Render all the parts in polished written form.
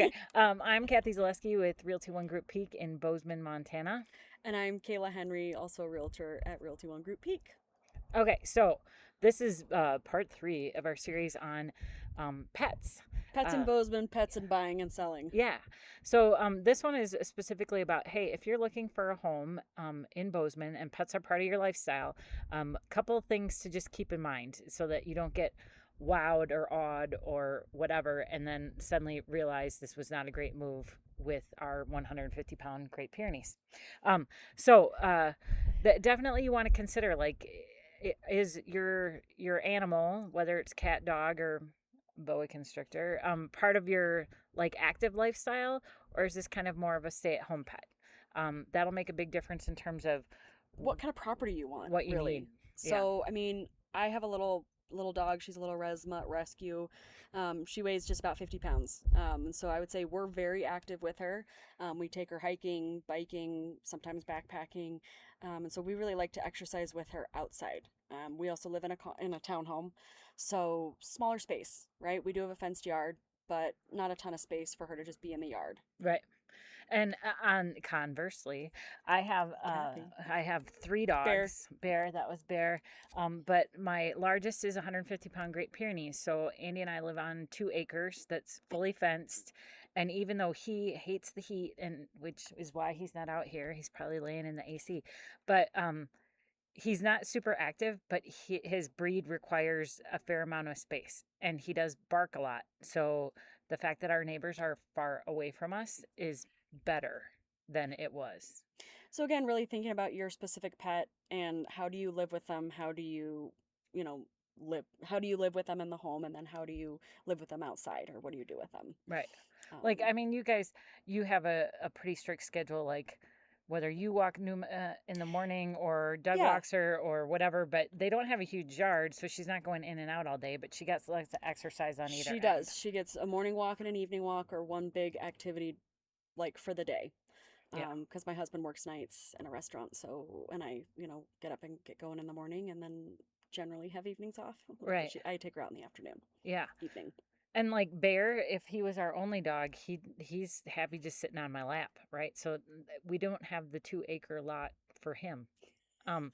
Okay. I'm Kathy Zalewski with Realty One Group Peak in Bozeman, Montana. And I'm Kayla Henry, also a realtor at Realty One Group Peak. Okay, so this is part three of our series on pets. Pets in Uh, Bozeman, pets in buying and selling. yeah. So this one is specifically about, hey, if you're looking for a home in Bozeman and pets are part of your lifestyle, a couple of things to just keep in mind so that you don't get wowed or awed or whatever, and then suddenly realize this was not a great move with our 150-pound Great Pyrenees. Um, so definitely you want to consider, like, is your animal, whether it's cat, dog, or boa constrictor, part of your like active lifestyle, or is this kind of more of a stay-at-home pet? That'll make a big difference in terms of What kind of property you want, what you need. really? Yeah. So, I mean, I have a little dog. She's a little Resmutt rescue. She weighs just about 50 pounds. And so I would say we're very active with her. We take her hiking, biking, sometimes backpacking. And so we really like to exercise with her outside. We also live in a townhome, so smaller space, right? We do have a fenced yard, but not a ton of space for her to just be in the yard. Right. And on conversely, I have uh, Kathy. I have three Bear. dogs. Bear, that was Bear. But my largest is 150-pound Great Pyrenees. So Andy and I live on 2 acres that's fully fenced. And even though he hates the heat, and which is why he's not out here, he's probably laying in the AC. But he's not super active, but his breed requires a fair amount of space, and he does bark a lot. So the fact that our neighbors are far away from us is better than it was. So again, really thinking about your specific pet and how do you live with them? How do you, you know, how do you live with them in the home, and then how do you live with them outside, or what do you do with them? Right. Like, Um, I mean, you guys, you have a pretty strict schedule, like whether you walk in the morning or Doug yeah, walks her or whatever, but they don't have a huge yard, so she's not going in and out all day, but she gets lots of exercise on either she end. does. She gets a morning walk and an evening walk, or one big activity like for the day. Yeah. Because my husband works nights in a restaurant, so and I, get up and get going in the morning, and then generally have evenings off. Right. I take her out in the afternoon, Yeah. evening. And like Bear, if he was our only dog, he's happy just sitting on my lap, right? So we don't have the 2 acre lot for him. Um,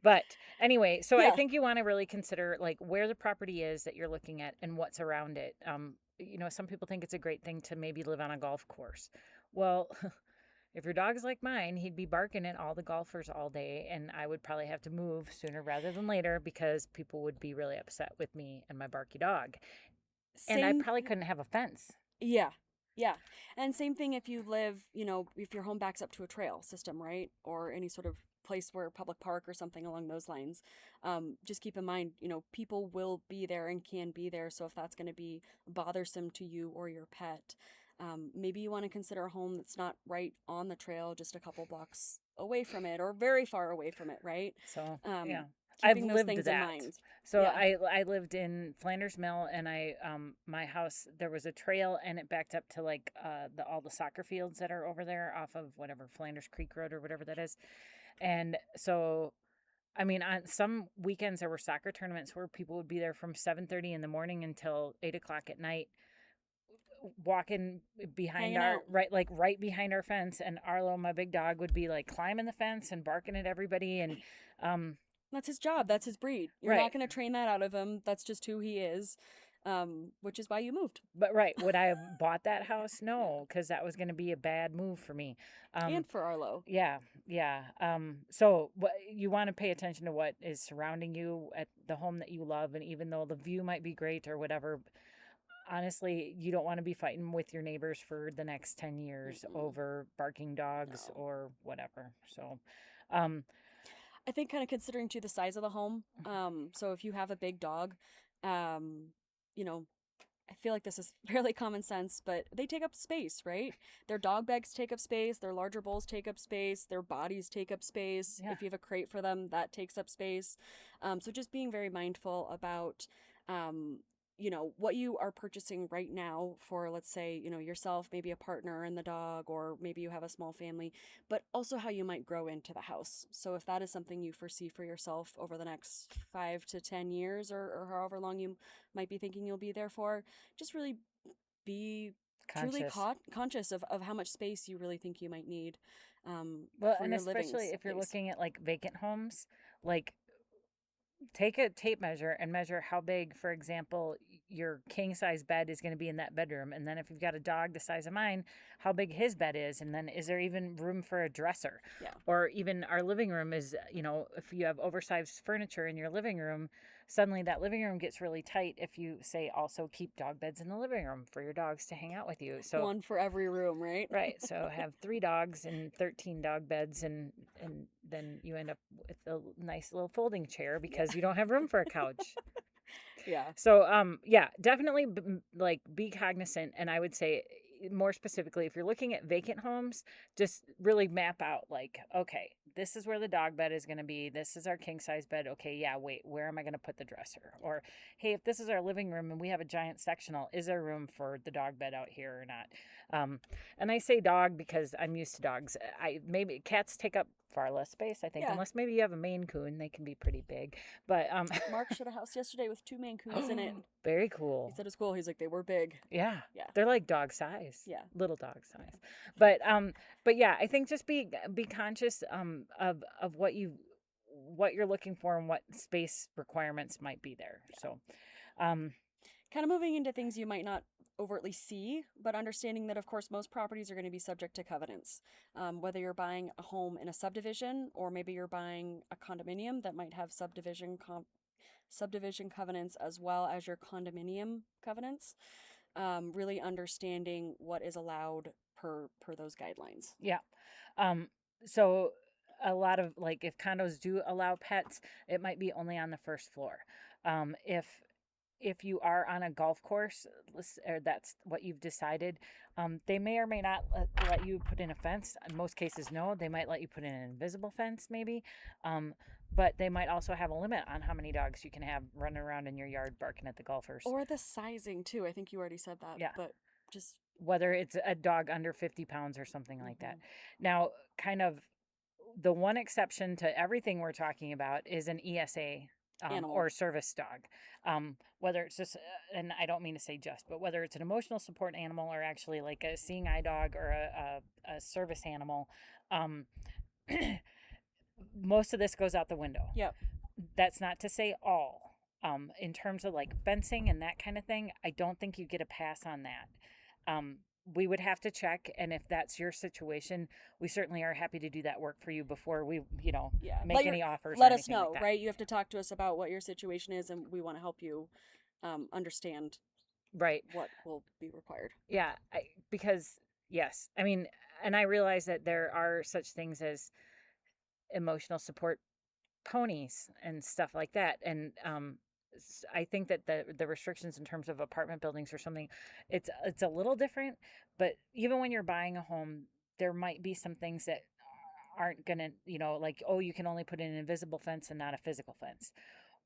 but anyway, so I Yeah. think you want to really consider like where the property is that you're looking at and what's around it. Some people think it's a great thing to maybe live on a golf course. Well, if your dog's like mine, he'd be barking at all the golfers all day, and I would probably have to move sooner rather than later because people would be really upset with me and my barky dog. And I Same. probably couldn't have a fence. Yeah. Yeah. And same thing if you live, if your home backs up to a trail system, right? Or any sort of place where public park or something along those lines. Just keep in mind, people will be there and can be there. So if that's going to be bothersome to you or your pet, maybe you want to consider a home that's not right on the trail, just a couple blocks away from it or very far away from it, right? So, Um, yeah. I've Keeping those lived things in that. mind. So Yeah. I lived in Flanders Mill, and my house, there was a trail and it backed up to like the all the soccer fields that are over there off of whatever Flanders Creek Road or whatever that is. And so I mean, on some weekends there were soccer tournaments where people would be there from 7:30 in the morning until 8 o'clock at night, walking behind Hanging our out. right behind our fence, and Arlo, my big dog, would be like climbing the fence and barking at everybody. And um That's his job. That's his breed. You're right. not going to train that out of him. That's just who he is, which is why you moved. But right, would I have bought that house? No, because that was going to be a bad move for me. Um, And for Arlo. yeah, yeah. So what you want to pay attention to what is surrounding you at the home that you love, and even though the view might be great or whatever, honestly, you don't want to be fighting with your neighbors for the next 10 years Mm-mm. over barking dogs No. or whatever. So, um, I think kind of considering too the size of the home. So if you have a big dog, um, you know, I feel like this is fairly common sense, but they take up space, right? Their dog bags take up space, their larger bowls take up space, their bodies take up space. yeah. If you have a crate for them, that takes up space. So just being very mindful about, um, what you are purchasing right now for, let's say, yourself, maybe a partner and the dog, or maybe you have a small family, but also how you might grow into the house. So if that is something you foresee for yourself over the next 5 to 10 years, or however long you might be thinking you'll be there for, just really be truly conscious. conscious of how much space you really think you might need Well, for and your living especially if you're space. looking at like vacant homes, like take a tape measure and measure how big, for example, your king size bed is going to be in that bedroom. And then if you've got a dog the size of mine, how big his bed is. And then is there even room for a dresser? Yeah. Or even our living room is, if you have oversized furniture in your living room, suddenly that living room gets really tight if you say also keep dog beds in the living room for your dogs to hang out with you. So One for every room, right? right. So have 3 dogs and 13 dog beds, and then you end up with a nice little folding chair because you don't have room for a couch. Yeah. So yeah, definitely like be cognizant, and I would say more specifically if you're looking at vacant homes, just really map out like, okay, this is where the dog bed is going to be. This is our king size bed. Okay, yeah, wait, where am I going to put the dresser? Or hey, if this is our living room and we have a giant sectional, is there room for the dog bed out here or not? And I say dog because I'm used to dogs. Maybe cats take up far less space, I think, Yeah. unless maybe you have a Maine Coon, they can be pretty big. But Mark showed a house yesterday with 2 Maine Coons in it. very cool. He said it was cool. He's like, they were big. Yeah. Yeah. They're like dog size. Yeah. Little dog size. But yeah, I think just be conscious of what you're looking for and what space requirements might be there. Yeah. So kind of moving into things you might not overtly see, but understanding that, of course, most properties are going to be subject to covenants. Whether you're buying a home in a subdivision or maybe you're buying a condominium that might have subdivision covenants as well as your condominium covenants. Really understanding what is allowed per those guidelines. yeah. So a lot of like if condos do allow pets, it might be only on the first floor. If you are on a golf course, or that's what you've decided, they may or may not let you put in a fence. In most cases, no. They might let you put in an invisible fence, maybe. But they might also have a limit on how many dogs you can have running around in your yard barking at the golfers. Or the sizing, too. I think you already said that. Yeah. But just... whether it's a dog under 50 pounds or something like that. Now, kind of the one exception to everything we're talking about is an ESA or service dog. Whether it's just, and I don't mean to say just, but whether it's an emotional support animal or actually like a seeing eye dog or a service animal, most of this goes out the window. Yep. That's not to say all. In terms of like fencing and that kind of thing, I don't think you get a pass on that. We would have to check, and if that's your situation, we certainly are happy to do that work for you before we, make any offers. Let us know, right? You have to talk to us about what your situation is, and we want to help you understand right what will be required. Yeah, because yes, I mean, and I realize that there are such things as emotional support ponies and stuff like that, and I think that the restrictions in terms of apartment buildings or something, it's a little different. But even when you're buying a home, there might be some things that aren't gonna, like, oh, you can only put in an invisible fence and not a physical fence,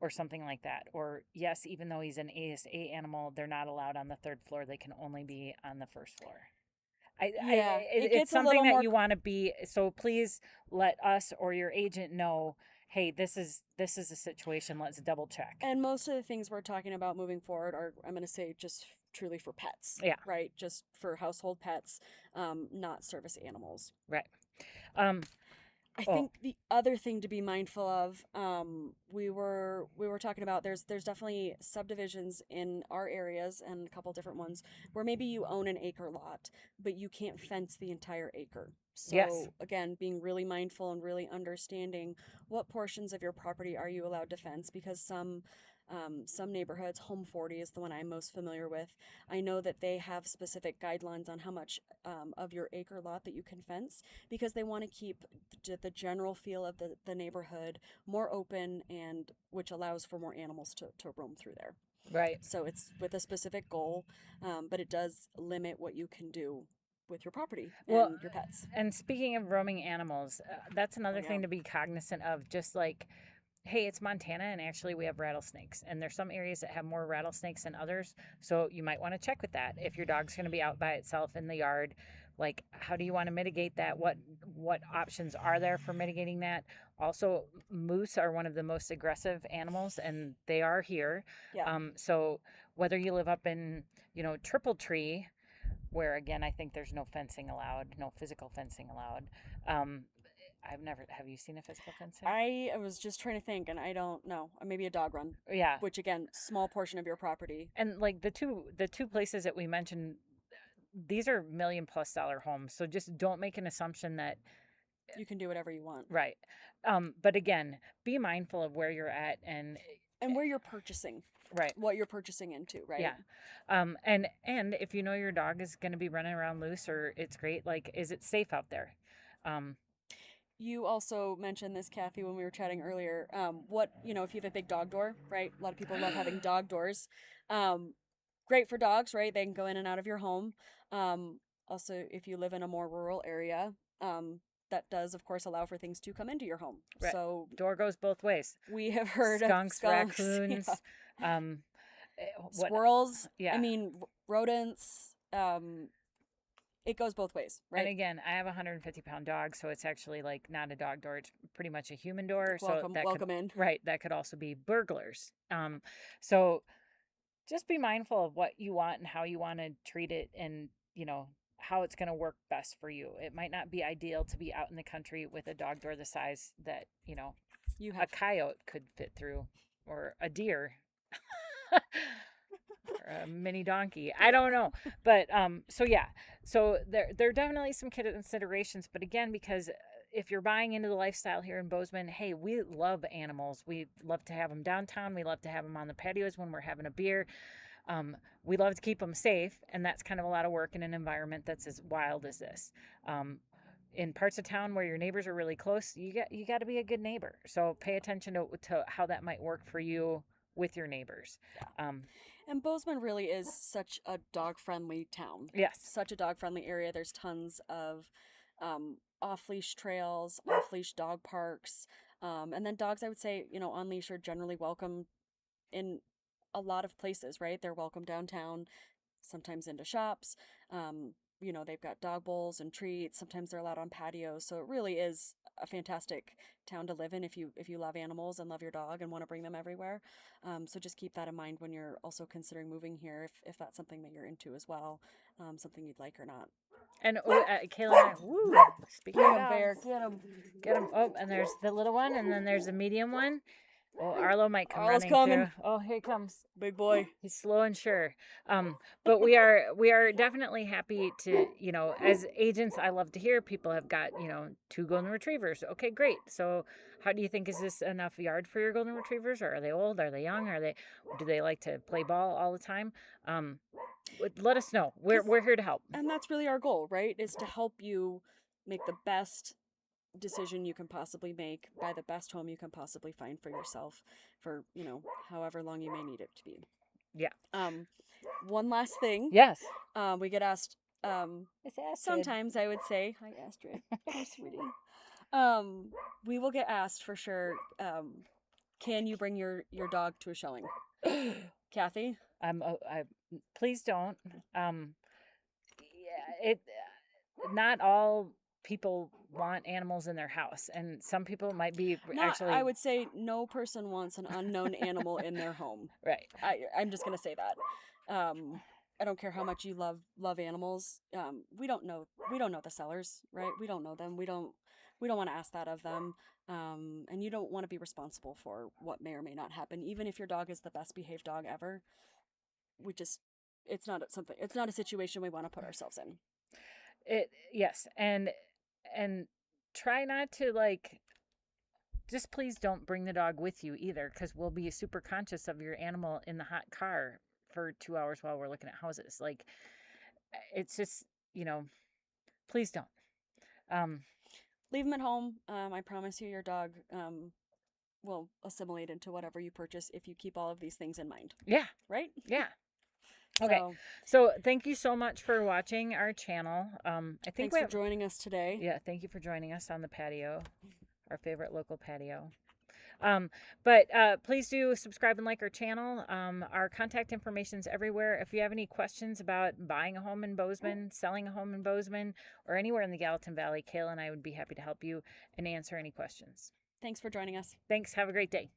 or something like that. Or yes, even though he's an ASA animal, they're not allowed on the 3rd floor. They can only be on the 1st floor. It's something that you want to be. So please let us or your agent know, hey, this is a situation. Let's double check. And most of the things we're talking about moving forward are, I'm going to say, just truly for pets. Yeah. Right. Just for household pets, not service animals. Right. I think the other thing to be mindful of, we were talking about, there's definitely subdivisions in our areas and a couple different ones where maybe you own an acre lot, but you can't fence the entire acre. So yes. Again, being really mindful and really understanding what portions of your property are you allowed to fence, because some neighborhoods, Home 40 is the one I'm most familiar with. I know that they have specific guidelines on how much of your acre lot that you can fence, because they want to keep the general feel of the neighborhood more open, and which allows for more animals to roam through there. Right. So it's with a specific goal, but it does limit what you can do with your property and your pets. And speaking of roaming animals, that's another thing to be cognizant of. Just like, hey, it's Montana, and actually we have rattlesnakes, and there's some areas that have more rattlesnakes than others. So you might want to check with that. If your dog's going to be out by itself in the yard, like, how do you want to mitigate that? What options are there for mitigating that? Also, moose are one of the most aggressive animals, and they are here. Yeah. So whether you live up in, Triple Tree, where again, I think there's no fencing allowed, no physical fencing allowed. Have you seen a physical fencing? I was just trying to think, and I don't know. Maybe a dog run. Yeah. Which again, small portion of your property. And like the two places that we mentioned, these are $1 million+ homes. So just don't make an assumption that you can do whatever you want. Right. But again, be mindful of where you're at and where you're purchasing. Right. What you're purchasing into, right? Yeah. And if you know your dog is going to be running around loose, or it's great, like, is it safe out there? You also mentioned this, Kathy, when we were chatting earlier. If you have a big dog door, right? A lot of people love having dog doors. Great for dogs, right? They can go in and out of your home. Also, if you live in a more rural area, that does, of course, allow for things to come into your home. Right. So door goes both ways. We have heard skunks, of skunks, raccoons, yeah. Squirrels. Yeah. I mean, rodents. It goes both ways, right? And again, I have a 150-pound dog, so it's actually like not a dog door; it's pretty much a human door. Welcome in. Right. That could also be burglars. So just be mindful of what you want and how you want to treat it, and how it's going to work best for you. It might not be ideal to be out in the country with a dog door the size that a coyote could fit through, or a deer. Or a mini donkey. I don't know. But so there are definitely some considerations, but again, because if you're buying into the lifestyle here in Bozeman, hey, we love animals. We love to have them downtown. We love to have them on the patios when we're having a beer. We love to keep them safe, and that's kind of a lot of work in an environment that's as wild as this. In parts of town where your neighbors are really close, you got to be a good neighbor. So pay attention to how that might work for you with your neighbors. Yeah. And Bozeman really is such a dog-friendly town. Yes. Such a dog-friendly area. There's tons of off-leash trails, off-leash dog parks. And then dogs, I would say, on leash are generally welcome in a lot of places, right? They're welcome downtown, sometimes into shops. They've got dog bowls and treats. Sometimes they're allowed on patios. So it really is a fantastic town to live in if you love animals and love your dog and want to bring them everywhere. So just keep that in mind when you're also considering moving here, if that's something that you're into as well, something you'd like or not. And Kaila and I, woo, speaking of bear, get him. Oh, and there's the little one, and then there's the medium one. Oh, Arlo might come Arlo's running coming. through. Oh, here he comes. Big boy. He's slow and sure. But we are definitely happy to, as agents, I love to hear people have got, 2 golden retrievers. Okay, great. So how do you think, is this enough yard for your golden retrievers? Or are they old? Are they young? Do they like to play ball all the time? Let us know. We're here to help. And that's really our goal, right? Is to help you make the best decision you can possibly make, buy the best home you can possibly find for yourself for, however long you may need it to be. Yeah. One last thing. Yes. We get asked, it's Astrid. Sometimes, I would say, hi Astrid, hi sweetie. We will get asked for sure, can you bring your dog to a showing? Kathy? Please don't. Not all people want animals in their house, and some people might be I would say no person wants an unknown animal in their home. Right. I'm just gonna say that. I don't care how much you love animals. We don't know the sellers, right? We don't know them. We don't want to ask that of them. And you don't want to be responsible for what may or may not happen, even if your dog is the best behaved dog ever. It's not a situation we want to put ourselves in. Yes, and try not to just please don't bring the dog with you either, because we'll be super conscious of your animal in the hot car for 2 hours while we're looking at houses. It's just, please don't. Leave them at home. I promise you your dog will assimilate into whatever you purchase if you keep all of these things in mind. Yeah. Right? Yeah. Okay, so thank you so much for watching our channel. Thanks for joining us today. Yeah, thank you for joining us on the patio, our favorite local patio. But please do subscribe and like our channel. Our contact information is everywhere. If you have any questions about buying a home in Bozeman, selling a home in Bozeman, or anywhere in the Gallatin Valley, Kaila and I would be happy to help you and answer any questions. Thanks for joining us. Thanks. Have a great day.